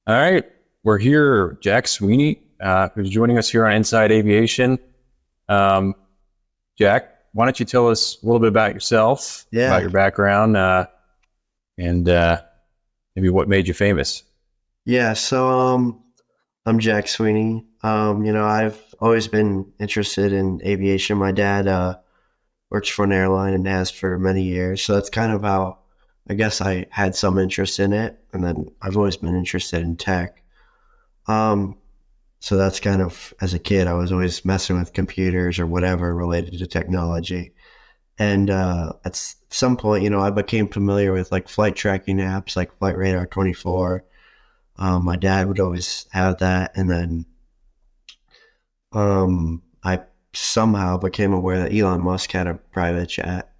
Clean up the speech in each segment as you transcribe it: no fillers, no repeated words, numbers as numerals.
All right, we're here. Jack Sweeney, who's joining us here on Inside Aviation. Jack, why don't you tell us a little bit about yourself, about Yeah, your background, and maybe what made you famous? yeah. I'm Jack Sweeney. I've always been interested in aviation. My dad works for an airline and has for many years, so that's kind of how I guess I had some interest in it. And then I've always been interested in tech. Um, so that's kind of as a kid, I was always messing with computers or whatever related to technology. And at some point, I became familiar with like flight tracking apps like Flight Radar 24. My dad would always have that, and then I somehow became aware that Elon Musk had a private jet.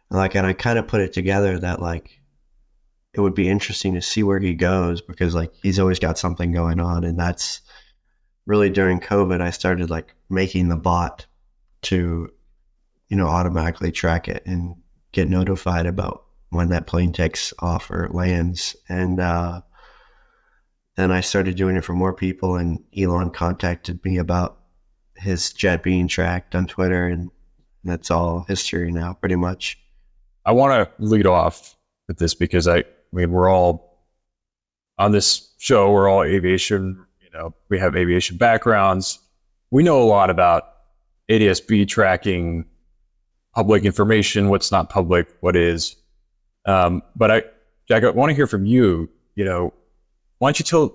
And I kind of put it together that like it would be interesting to see where he goes because like he's always got something going on, and that's really during COVID. I started like making the bot to automatically track it and get notified about when that plane takes off or lands, and then I started doing it for more people, and Elon contacted me about his jet being tracked on Twitter, and that's all history now, pretty much. I want to lead off with this because I mean, we're all on this show, we're all aviation, we have aviation backgrounds. We know a lot about ADS-B tracking, public information, what's not public, what is. Jack, I want to hear from you. Why don't you tell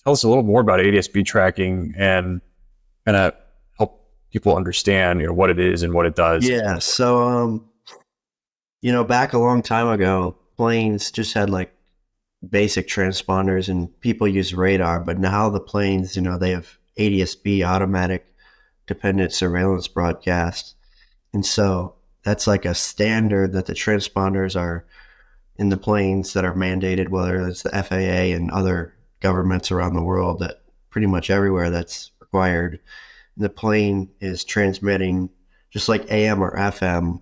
us a little more about ADS-B tracking and kind of help people understand, what it is and what it does? Yeah. Back a long time ago, planes just had like basic transponders and people use radar, but now the planes, they have ADS-B, automatic dependent surveillance broadcast. And so that's like a standard that the transponders are in the planes that are mandated, whether it's the FAA and other governments around the world, that pretty much everywhere that's required. The plane is transmitting just like AM or FM,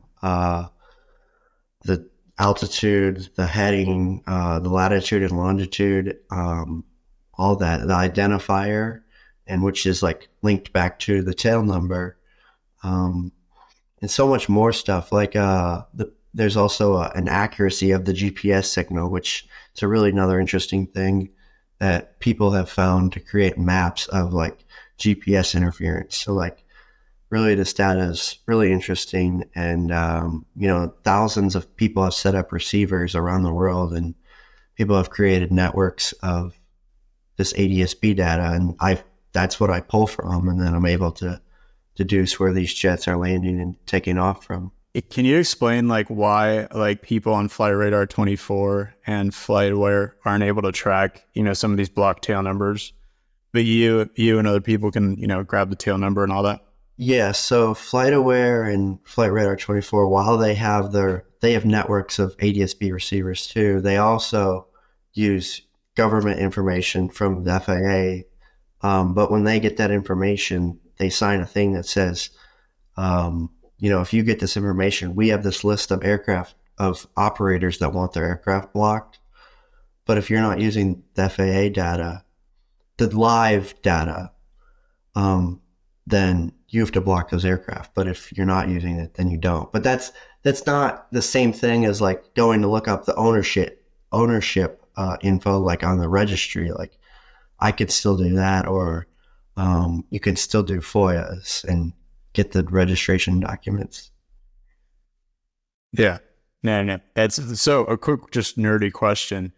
the altitude, the heading, the latitude and longitude, all that, the identifier, and which is like linked back to the tail number, and so much more stuff. Like there's also an accuracy of the GPS signal, which is a really another interesting thing that people have found to create maps of like GPS interference. So like really this data is really interesting, and thousands of people have set up receivers around the world, and people have created networks of this ADS-B data, and I that's what I pull from, and then I'm able to deduce where these jets are landing and taking off from. Can you explain like why like people on Flight Radar 24 and FlightAware aren't able to track, some of these block tail numbers, but you and other people can, grab the tail number and all that? Yeah, so FlightAware and Flight Radar 24, while they have networks of ADS-B receivers too, they also use government information from the FAA. But when they get that information, they sign a thing that says, if you get this information, we have this list of aircraft of operators that want their aircraft blocked. But if you're not using the FAA data, the live data, then you have to block those aircraft. But if you're not using it, then you don't. But that's not the same thing as like going to look up the ownership info like on the registry. Like I could still do that, or you can still do FOIAs and get the registration documents. Yeah. No. That's so a quick, just nerdy question.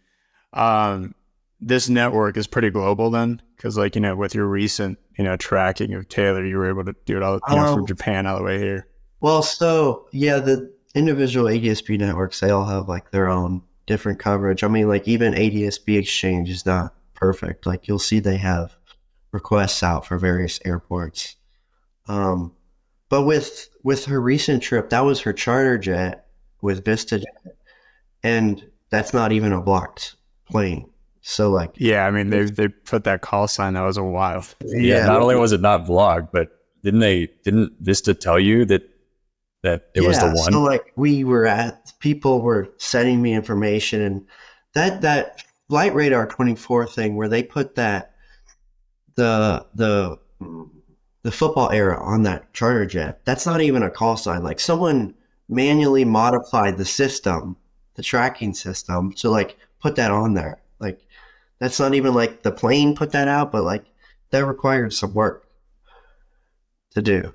This network is pretty global then, because like, with your recent, tracking of Taylor, you were able to do it all, from Japan all the way here. Well, so yeah, the individual ADS-B networks, they all have like their own different coverage. I mean, like even ADS-B exchange is not perfect. Like you'll see they have requests out for various airports. But with her recent trip, that was her charter jet with VistaJet, and that's not even a blocked plane. So like, Yeah, I mean they put that call sign, that was a wild. Yeah, not only was it not blocked, but didn't Vista tell you that it was the one? So like people were sending me information, and that Flight Radar 24 thing where they put that the the football era on that charter jet. That's not even a call sign. Like someone manually modified the system, the tracking system, to like put that on there. Like that's not even like the plane put that out, but like that requires some work to do.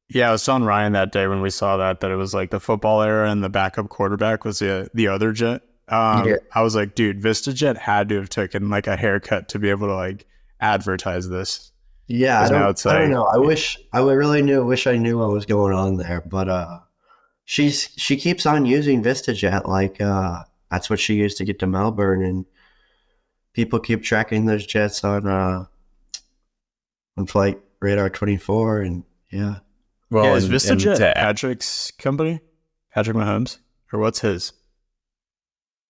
Yeah, I was telling Ryan that day when we saw that it was like the football era and the backup quarterback was the other jet. Yeah. I was like, dude, VistaJet had to have taken like a haircut to be able to like advertise this. Yeah, Because now it's I don't like, know. Wish I knew what was going on there, but she keeps on using VistaJet like that's what she used to get to Melbourne, and people keep tracking those jets on Flight Radar 24, and yeah. Well, yeah, is and VistaJet Patrick's company? Patrick Mahomes? Or what's his?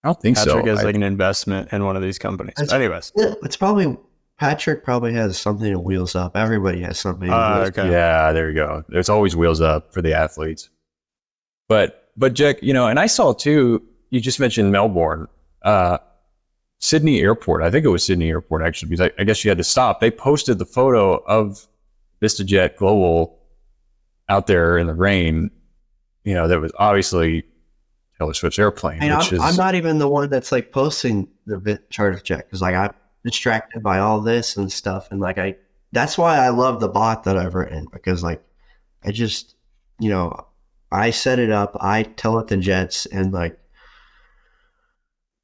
I don't think Patrick so. has like an investment in one of these companies. It's- Anyways. Yeah, it's probably Patrick probably has something in Wheels Up. Everybody has something in Wheels Up. Okay. Yeah, there you go. There's always wheels up for the athletes. But Jack, and I saw too, you just mentioned Melbourne, Sydney Airport. I think it was Sydney Airport actually, because I guess you had to stop. They posted the photo of VistaJet Global out there in the rain. That was obviously Taylor Swift's airplane, And which I'm not even the one that's like posting the charter jet because like I'm distracted by all this and stuff, and like that's why I love the bot that I've written, because like I just I set it up, I tell it the jets, and like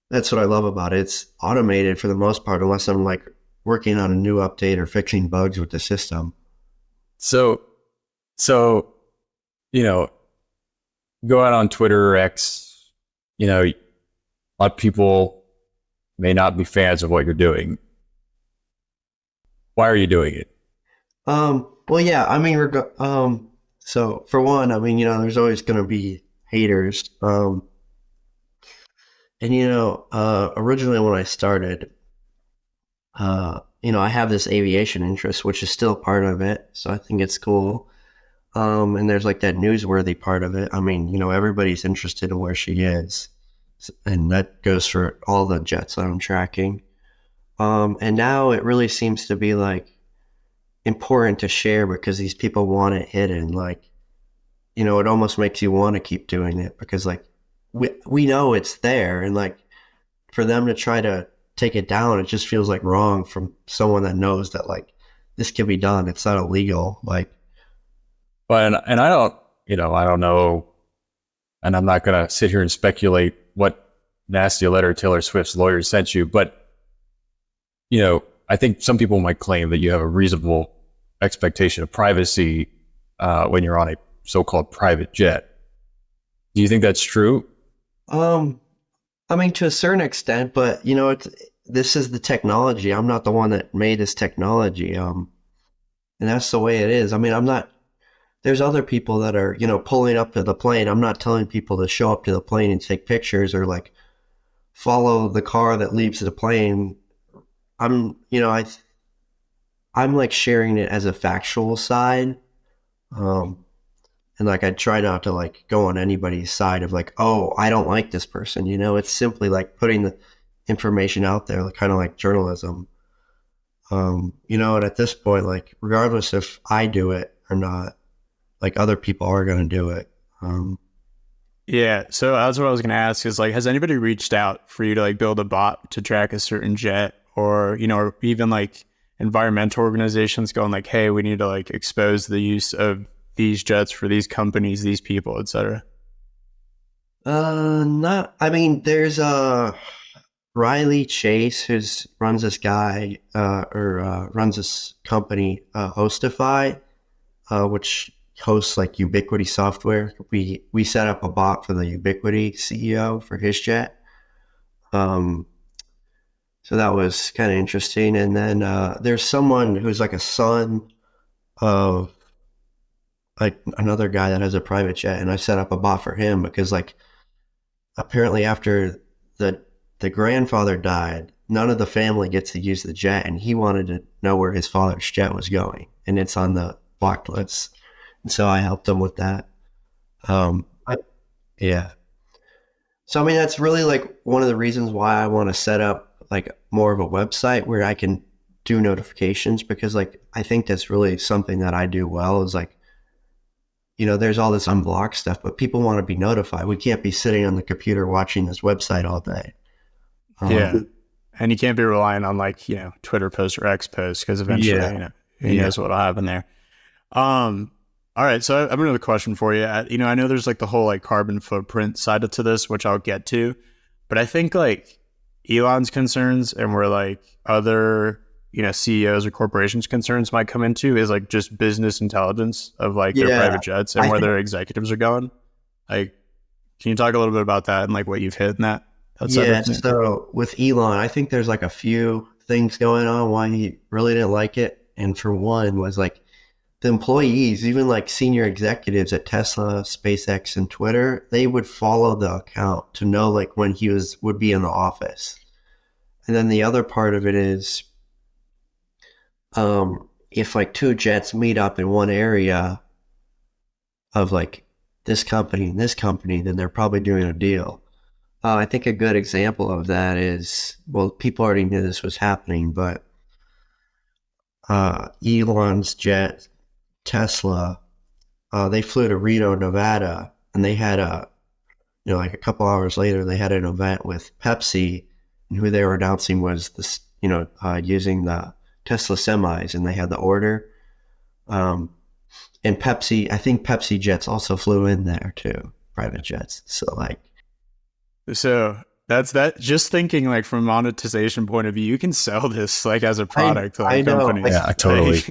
that's what I love about it. It's automated for the most part, unless I'm like working on a new update or fixing bugs with the system. So, go out on Twitter or X, a lot of people may not be fans of what you're doing. Why are you doing it? Well, yeah, I mean, so for one, I mean, there's always going to be haters. And originally when I started, I have this aviation interest, which is still part of it. So I think it's cool. And there's like that newsworthy part of it. I mean, everybody's interested in where she is. And that goes for all the jets that I'm tracking. And now it really seems to be like important to share because these people want it hidden. Like, it almost makes you want to keep doing it because like we know it's there, and like for them to try to take it down, it just feels like wrong from someone that knows that like this can be done. It's not illegal. Like, But and I don't know, and I'm not going to sit here and speculate what nasty letter Taylor Swift's lawyer sent you, but I think some people might claim that you have a reasonable expectation of privacy when you're on a so-called private jet. Do you think that's true? I mean, to a certain extent, but this is the technology. I'm not the one that made this technology. And that's the way it is. I mean, there's other people that are, pulling up to the plane. I'm not telling people to show up to the plane and take pictures or like follow the car that leaves the plane. I'm like sharing it as a factual side. And like I try not to like go on anybody's side of like, oh, I don't like this person. It's simply like putting the information out there, like, kind of like journalism. And at this point, like regardless if I do it or not, like other people are going to do it. Yeah, so that's what I was going to ask is like, has anybody reached out for you to like build a bot to track a certain jet, or or even like environmental organizations going like, hey, we need to like expose the use of these jets for these companies, these people, etc.? Not. I mean, there's Riley Chase who runs this guy runs this company, Hostify, which hosts like Ubiquity software. We set up a bot for the Ubiquity CEO for his jet. So that was kind of interesting. And then there's someone who's like a son of like another guy that has a private jet, and I set up a bot for him because like apparently after the grandfather died, none of the family gets to use the jet, and he wanted to know where his father's jet was going, and it's on the blocked list. And so I helped him with that. Yeah. So I mean, that's really like one of the reasons why I want to set up like more of a website where I can do notifications, because like I think that's really something that I do well is like, there's all this unblocked stuff, but people want to be notified. We can't be sitting on the computer watching this website all day. Yeah. And you can't be relying on like, Twitter posts or X posts, because eventually, Yeah. who knows what'll happen there. All right. So I have another question for you. I know there's like the whole like carbon footprint side to this, which I'll get to, but I think like Elon's concerns and where like other, CEOs or corporations concerns might come into is like just business intelligence of like their private jets and where their executives are going. Like, can you talk a little bit about that and like what you've hit in that? Yeah. So with Elon, I think there's like a few things going on why he really didn't like it. And for one was like the employees, even like senior executives at Tesla, SpaceX, and Twitter, they would follow the account to know like when he would be in the office. And then the other part of it is, if like two jets meet up in one area of like this company and this company, then they're probably doing a deal. I think a good example of that is, well, people already knew this was happening, but Elon's jet, Tesla, they flew to Reno, Nevada, and they had like a couple hours later, they had an event with Pepsi, and who they were announcing was this, using the Tesla semis, and they had the order. And Pepsi, I think Pepsi jets also flew in there too, private jets. So that's that. Just thinking like from a monetization point of view, you can sell this like as a product to like companies. Yeah, totally.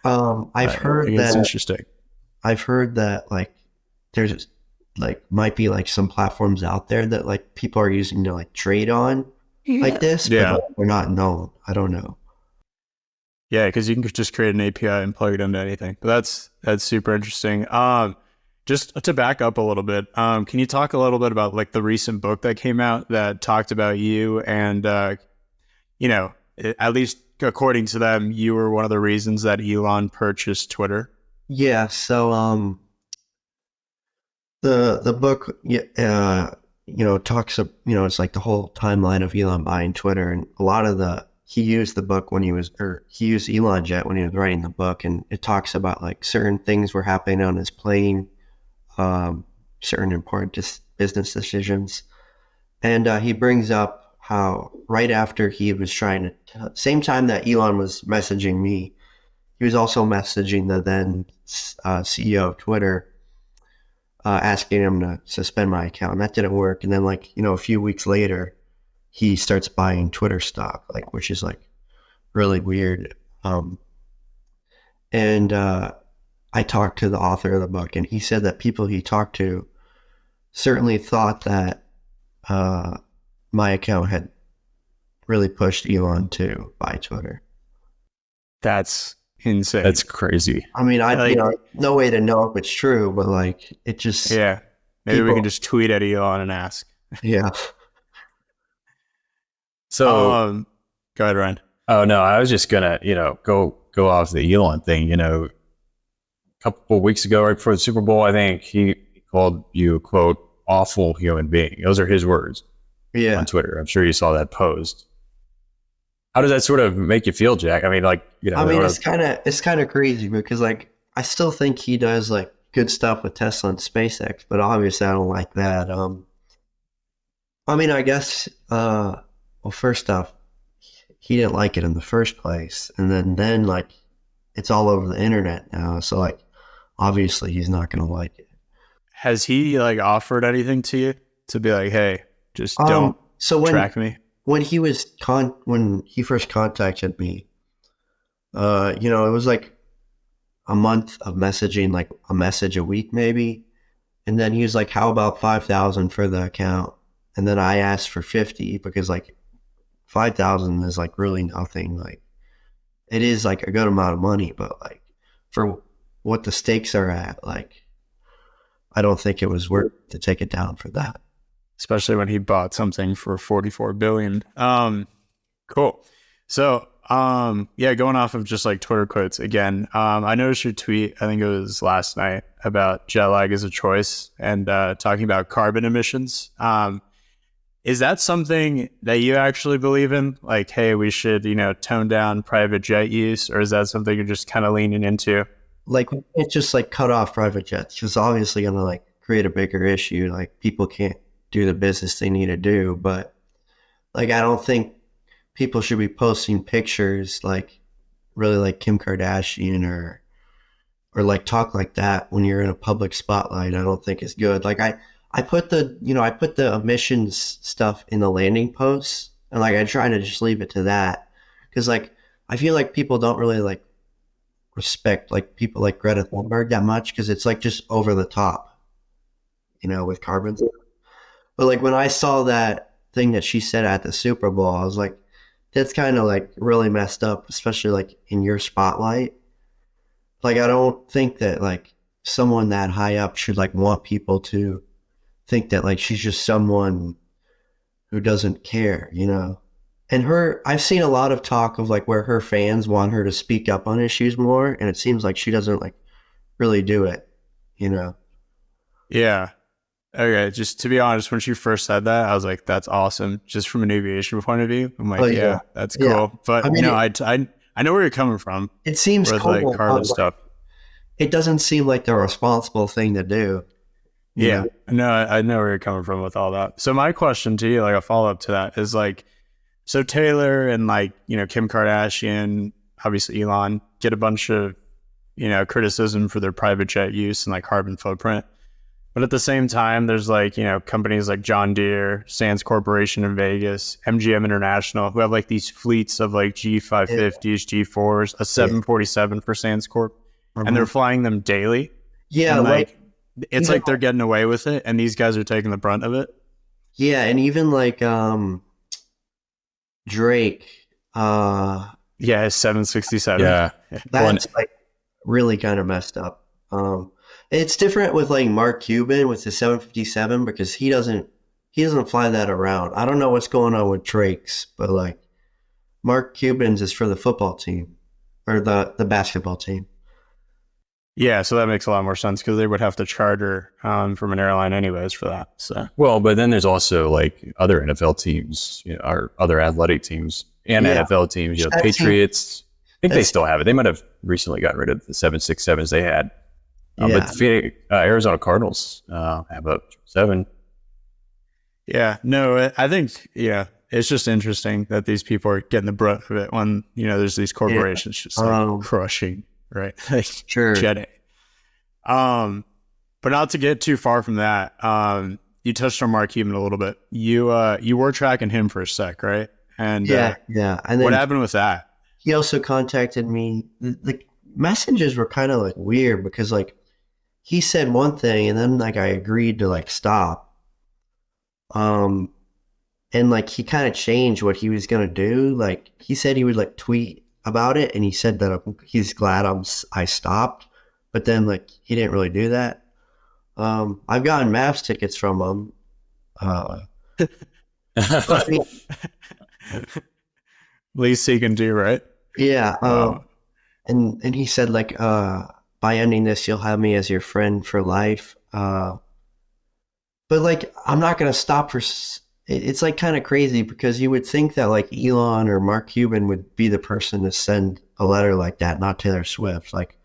I've heard that it's interesting. I've heard that like there's like might be like some platforms out there that like people are using to like trade on like this, but like, we're not known. I don't know. Yeah, because you can just create an API and plug it into anything. But that's super interesting. Just to back up a little bit, can you talk a little bit about like the recent book that came out that talked about you and, at least according to them, you were one of the reasons that Elon purchased Twitter? Yeah. So, the book, talks, it's like the whole timeline of Elon buying Twitter, and a lot of he used the book he used Elon Jet when he was writing the book, and it talks about like certain things were happening on his plane, certain important business decisions. And he brings up how right after he was same time that Elon was messaging me, he was also messaging the then CEO of Twitter, asking him to suspend my account. And that didn't work. And then a few weeks later, he starts buying Twitter stock, which is really weird. And I talked to the author of the book, and he said that people he talked to certainly thought that my account had really pushed Elon to buy Twitter. That's insane. That's crazy. I mean, no way to know if it's true, but it just... Yeah. Maybe we can just tweet at Elon and ask. Yeah. So... go ahead, Ryan. Oh, no, I was just going to, go off the Elon thing. A couple of weeks ago, right before the Super Bowl, I think he called you a, quote, awful human being. Those are his words on Twitter. I'm sure you saw that post. How does that sort of make you feel, Jack? I mean, it's kind of crazy because I still think he does good stuff with Tesla and SpaceX, but obviously I don't like that. I mean, I guess, well, first off, he didn't like it in the first place. And then it's all over the internet now. So obviously he's not going to like it. Has he offered anything to you to be like, hey, just don't track me? When he was when he first contacted me, it was a month of messaging, a message a week maybe. And then he was like, how about 5,000 for the account? And then I asked for 50 because 5,000 is really nothing. It is a good amount of money, but for what the stakes are at, I don't think it was worth to take it down for that. Especially when he bought something for $44 billion. Cool. So, going off of just Twitter quotes again, I noticed your tweet, I think it was last night, about jet lag as a choice and talking about carbon emissions. Is that something that you actually believe in? Like, hey, we should, tone down private jet use, or is that something you're just kind of leaning into? Like it's just like cut off private jets, which is obviously going to like create a bigger issue. Like people can't do the business they need to do, but like I don't think people should be posting pictures like really like Kim Kardashian or like talk like that when you're in a public spotlight. I don't think it's good. Like I put the emissions stuff in the landing posts, and like I try to just leave it to that because like I feel like people don't really like respect like people like Greta Thunberg that much because it's like just over the top, with carbon. But like when I saw that thing that she said at the Super Bowl, I was like, that's kind of like really messed up, especially like in your spotlight. Like I don't think that like someone that high up should like want people to think that like she's just someone who doesn't care. And I've seen a lot of talk of like where her fans want her to speak up on issues more, and it seems like she doesn't like really do it. Yeah. Okay. Just to be honest, when she first said that, I was like, that's awesome. Just from an aviation point of view, I'm like, Oh yeah, yeah, that's yeah. cool. But I mean, I know where you're coming from it seems with like cool, carbon but like, stuff. it doesn't seem like the responsible thing to do. You Yeah. know? No, I know where you're coming from with all that. So my question to you, like a follow up to that is like, so Taylor and like, Kim Kardashian, obviously Elon, get a bunch of, criticism for their private jet use and like carbon footprint. But at the same time, there's like, companies like John Deere, Sands Corporation in Vegas, MGM International, who have like these fleets of like Yeah, G550s, G4s, a yeah. 747 for Sands Corp, and they're Mhm. flying them daily. Yeah, And like like, it's like they're getting away with it, and these guys are taking the brunt of it. yeah, and even like Drake, uh, Yeah, it's 767. Yeah. Well, and that's like really kind of messed up. It's different with like Mark Cuban with the 757 because he doesn't fly that around. I don't know what's going on with Drake's, but like Mark Cuban's is for the football team or the basketball team. Yeah, so that makes a lot more sense because they would have to charter from an airline anyways for that. So well, but then there's also like other NFL teams, or other athletic teams and Yeah, NFL teams, that team, Patriots. I think they that's still have it. They might have recently gotten rid of the 767s they had. But yeah, the Arizona Cardinals have a 7. yeah, no, I think it's just interesting that these people are getting the brunt of it when there's these yeah. corporations just like crushing, right? Like Sure. jetting. But not to get too far from that. You touched on Mark Cuban a little bit. You were tracking him for a sec, right? And Yeah, yeah. And what then happened with that? he also contacted me. The messages were kind of like weird because like he said one thing and then like I agreed to like stop. Um, and like he kind of changed what he was gonna do. Like he said he would like tweet about it, and he said that he's glad I stopped. But then like he didn't really do that. I've gotten Mavs tickets from him. But Least he can do, right? yeah. Wow. And he said like by ending this you'll have me as your friend for life. But like I'm not gonna stop it's like kind of crazy because you would think that like Elon or Mark Cuban would be the person to send a letter like that, not Taylor Swift. Like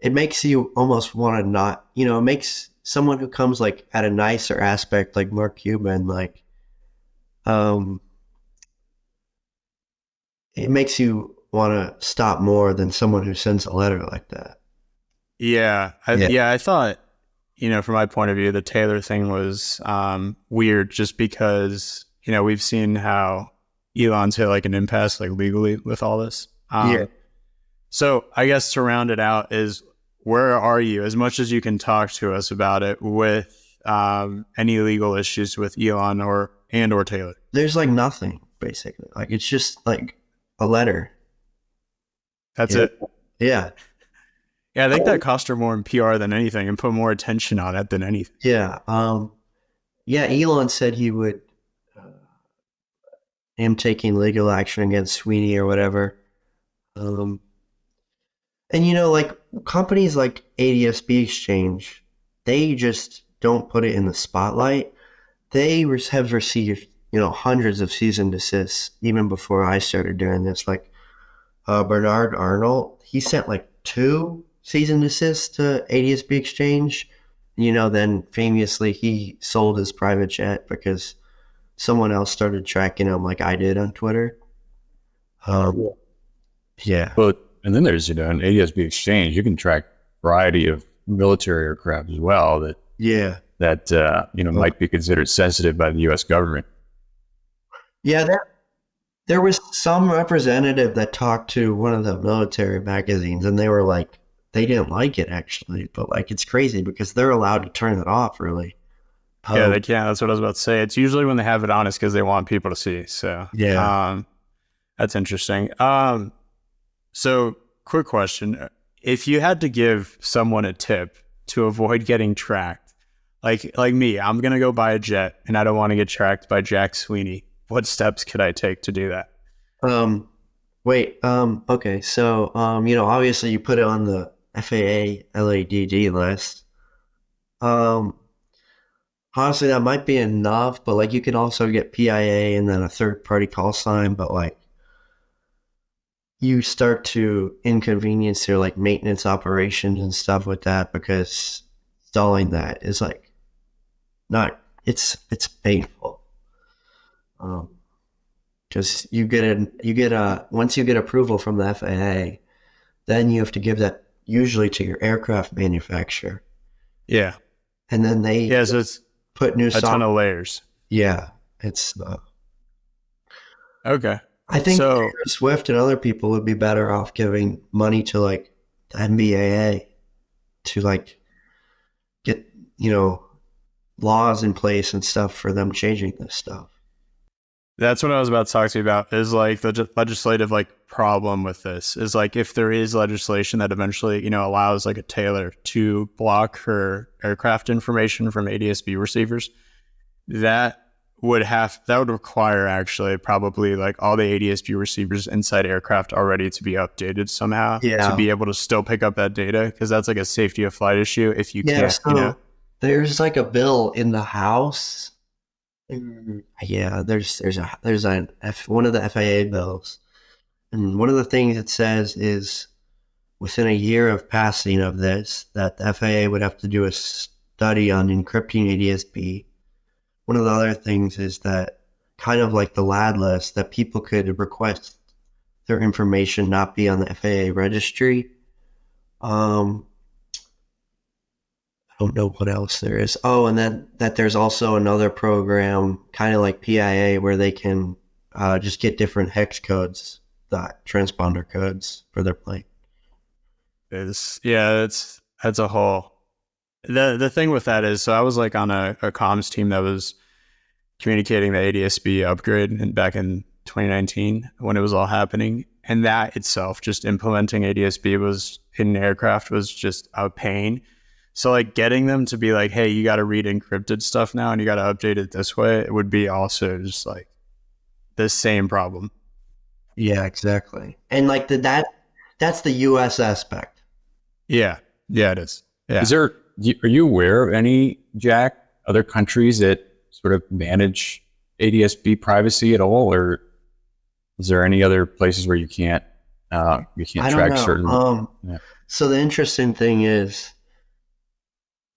it makes you almost want to not, it makes someone who comes like at a nicer aspect like Mark Cuban, like um it makes you want to stop more than someone who sends a letter like that. Yeah, Yeah. I thought, from my point of view, the Taylor thing was weird just because, we've seen how Elon's hit like an impasse like legally with all this. Yeah. So I guess to round it out is where are you, as much as you can talk to us about it, with any legal issues with Elon or Taylor? There's like nothing basically. Like it's just like a letter. That's Yeah. it. Yeah. Yeah, I think that cost her more in PR than anything and put more attention on it than anything. Yeah. Yeah. Elon said he would, him taking legal action against Sweeney or whatever. Um, and like companies like ADSB Exchange, they just don't put it in the spotlight. have received, hundreds of cease and desists even before I started doing this. Like Bernard Arnold, he sent like 2 cease and desists to ADSB Exchange. Then famously he sold his private jet because someone else started tracking him like I did on Twitter. Yeah. But and then there's an ADSB exchange. You can track a variety of military aircraft as well that Yeah. might be considered sensitive by the U.S. government. Yeah, there was some representative that talked to one of the military magazines, and they were like, they didn't like it actually, but like it's crazy because they're allowed to turn it off, really. Yeah, they can. That's what I was about to say. It's usually when they have it on, it's because they want people to see. So Yeah. that's interesting. So quick question: if you had to give someone a tip to avoid getting tracked, like me, I'm gonna go buy a jet, and I don't want to get tracked by Jack Sweeney. What steps could I take to do that? Okay, so obviously you put it on the FAA LADD list. Honestly, that might be enough, but like you can also get PIA and then a third party call sign, but like you start to inconvenience your like maintenance operations and stuff with that because installing that is like not it's painful. Because once you get approval from the FAA, then you have to give that usually to your aircraft manufacturer, Yeah. and then they So it's put new a ton software. of layers. Yeah, it's. Okay. I think So Swift and other people would be better off giving money to like the NBAA to like get laws in place and stuff for them changing this stuff. that's what I was about to talk to you about, is like the legislative like problem with this is like if there is legislation that eventually, allows like a Taylor to block her aircraft information from ADSB receivers, that would require actually probably like all the ADSB receivers inside aircraft already to be updated somehow to be able to still pick up that data, because that's like a safety of flight issue if you Yeah, can't, so there's like a bill in the House. Yeah, there's one of the FAA bills, and one of the things it says is within a year of passing of this, that the FAA would have to do a study on encrypting ADSB. One of the other things is that kind of like the LAD list, that people could request their information not be on the FAA registry. I don't know what else there is. Oh, and then that there's also another program, kind of like PIA, where they can just get different hex codes, the transponder codes for their plane. that's a whole. The thing with that is, so I was like on a comms team that was communicating the ADSB upgrade back in 2019 when it was all happening, and that itself, just implementing ADSB was in aircraft was just a pain. So like getting them to be like, hey, you got to read encrypted stuff now and you got to update it this way, it would be also just like the same problem. Yeah, exactly. And like that's the US aspect. Yeah, it is. Yeah. Are you aware of any, Jack, other countries that sort of manage ADSB privacy at all, or is there any other places where you can't track certain? So the interesting thing is,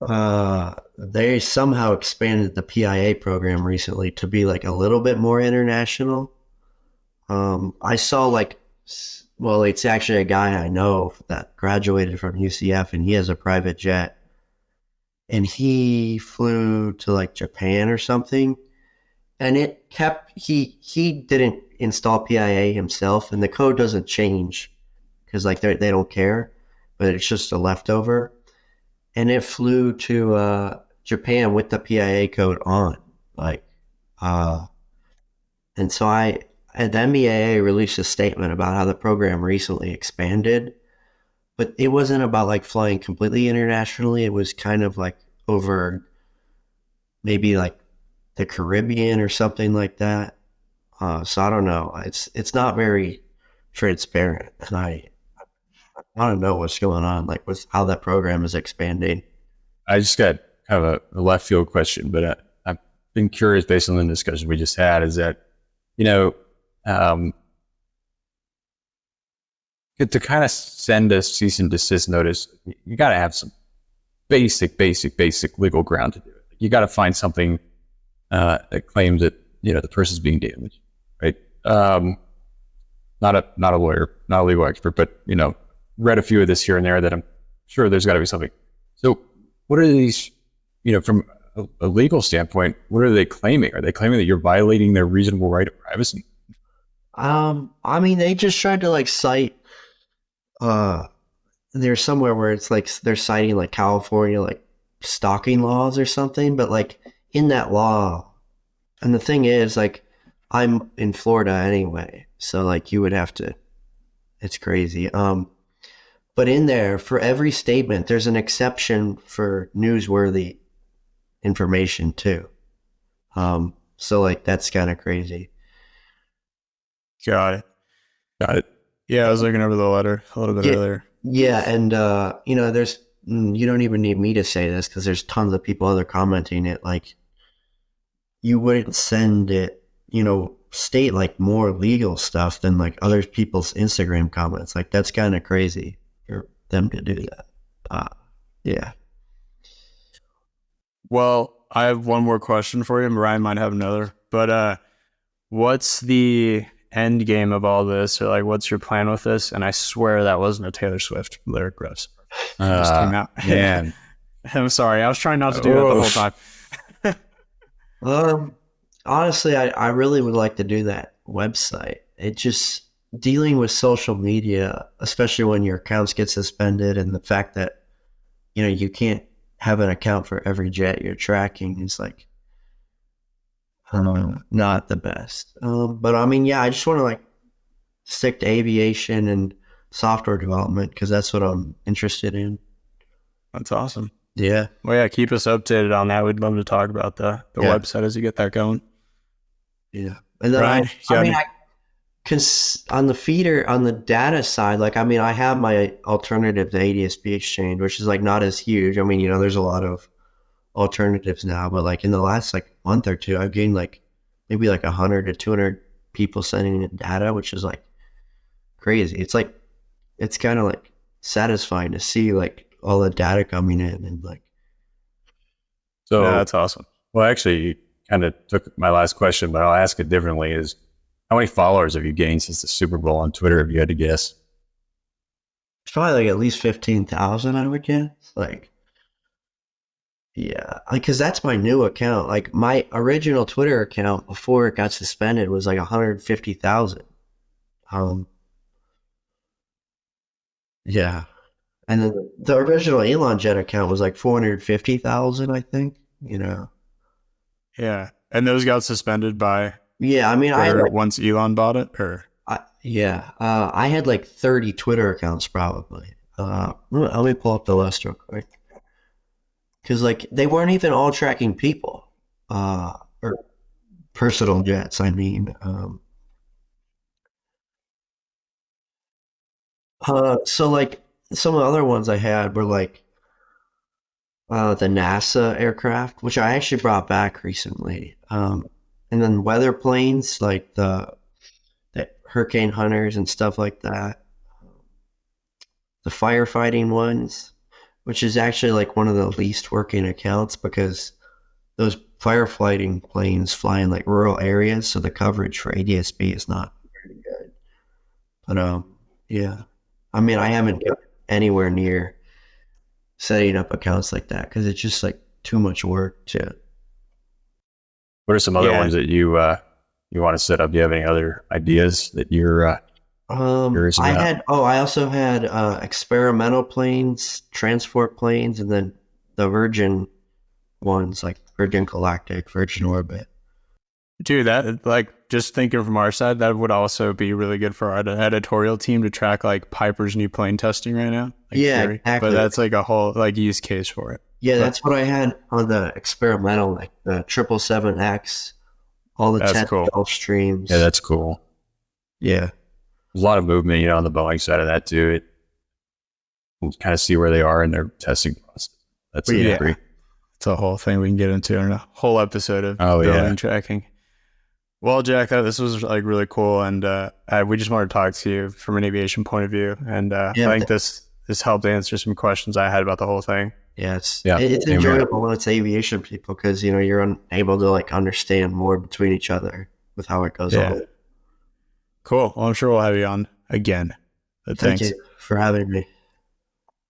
they somehow expanded the PIA program recently to be like a little bit more international. I saw it's actually a guy I know that graduated from UCF, and he has a private jet, and he flew to like Japan or something, and he didn't install PIA himself, and the code doesn't change because like they don't care, but it's just a leftover. And it flew to Japan with the PIA code on, and so the NBAA released a statement about how the program recently expanded, but it wasn't about like flying completely internationally. It was kind of like over maybe like the Caribbean or something like that. So I don't know. It's not very transparent, and I don't know what's going on, like with how that program is expanding. I just got kind of a left field question, but been curious based on the discussion we just had is that, you know, to kind of send a cease and desist notice, you got to have some basic legal ground to do it. You got to find something that claims that, you know, the person's being damaged, right? Not a lawyer, not a legal expert, but, you know, read a few of this here and there that I'm sure there's got to be something. So what are these, you know, from a legal standpoint, what are they claiming? Are they claiming that you're violating their reasonable right of privacy? I mean, they just tried to like cite, there's somewhere where it's like they're citing like California like stalking laws or something, but like in that law, and the thing is like I'm in Florida anyway, so like you would have to, it's crazy. But in there, for every statement, there's an exception for newsworthy information too. So like that's kind of crazy. Got it. Got it. Yeah, I was looking over the letter a little bit earlier. Yeah, and you know, there's you don't even need me to say this because there's tons of people other commenting it. Like, you wouldn't send it, you know, state like more legal stuff than like other people's Instagram comments. Like that's kind of crazy for them to do that. Yeah. Well, I have one more question for you, and Ryan might have another. But what's the end game of all this, or like what's your plan with this? And I swear that wasn't a Taylor Swift lyric riff. It just came out. Man. I'm sorry. I was trying not to do that the whole time. Honestly, I really would like to do that website. It just dealing with social media, especially when your accounts get suspended, and the fact that, you know, you can't have an account for every jet you're tracking is like not the best. But I mean, yeah, I just want to like stick to aviation and software development because that's what I'm interested in. That's awesome. Yeah. Well, yeah, keep us updated on that. We'd love to talk about the website as you get that going. Yeah. And then Ryan, because on the feeder, on the data side, like, I mean, I have my alternative to ADSB exchange, which is like not as huge. I mean, you know, there's a lot of alternatives now, but like in the last like month or two, I've gained like maybe like 100 to 200 people sending in data, which is like crazy. It's like, it's kind of like satisfying to see like all the data coming in and like. So yeah, that's awesome. Well, actually, you kind of took my last question, but I'll ask it differently. Is how many followers have you gained since the Super Bowl on Twitter, if you had to guess? It's probably like at least 15,000, I would guess. Like, yeah, like, cause that's my new account. Like my original Twitter account before it got suspended was like 150,000. Yeah. And then the original Elon Jet account was like 450,000, I think, you know? Yeah. And those got suspended by Yeah. I mean, once Elon bought it, or? I had like 30 Twitter accounts probably. Let me pull up the list real quick. Cause like they weren't even all tracking people, or personal jets. I mean, so like some of the other ones I had were like the NASA aircraft, which I actually brought back recently. And then weather planes like the Hurricane Hunters and stuff like that. The firefighting ones, which is actually like one of the least working accounts because those firefighting planes fly in like rural areas, so the coverage for ADSB is not very good. But yeah. I mean, I haven't got anywhere near setting up accounts like that because it's just like too much work to. What are some other ones that you want to set up? Do you have any other ideas that you're curious about? I also had experimental planes, transport planes, and then the Virgin ones like Virgin Galactic, Virgin Orbit. Dude, that like just thinking from our side, that would also be really good for our editorial team to track like Piper's new plane testing right now. Like, yeah, exactly. But that's like a whole like use case for it. Yeah, that's what I had on the experimental, like the 777X, all the 10 cool. Gulf streams. Yeah, that's cool. Yeah. There's a lot of movement, you know, on the Boeing side of that too. It we'll kind of see where they are in their testing process. That's agree. It's a whole thing we can get into in a whole episode of Oh, building yeah. tracking. Well, Jack, this was like really cool, and we just wanted to talk to you from an aviation point of view, and I think this helped answer some questions I had about the whole thing. Yeah, it's Yeah, it's same here. enjoyable when it's aviation people because you're able to like understand more between each other with how it goes Yeah. on. Cool. Well, I'm sure we'll have you on again. But Thank thanks. you for having me.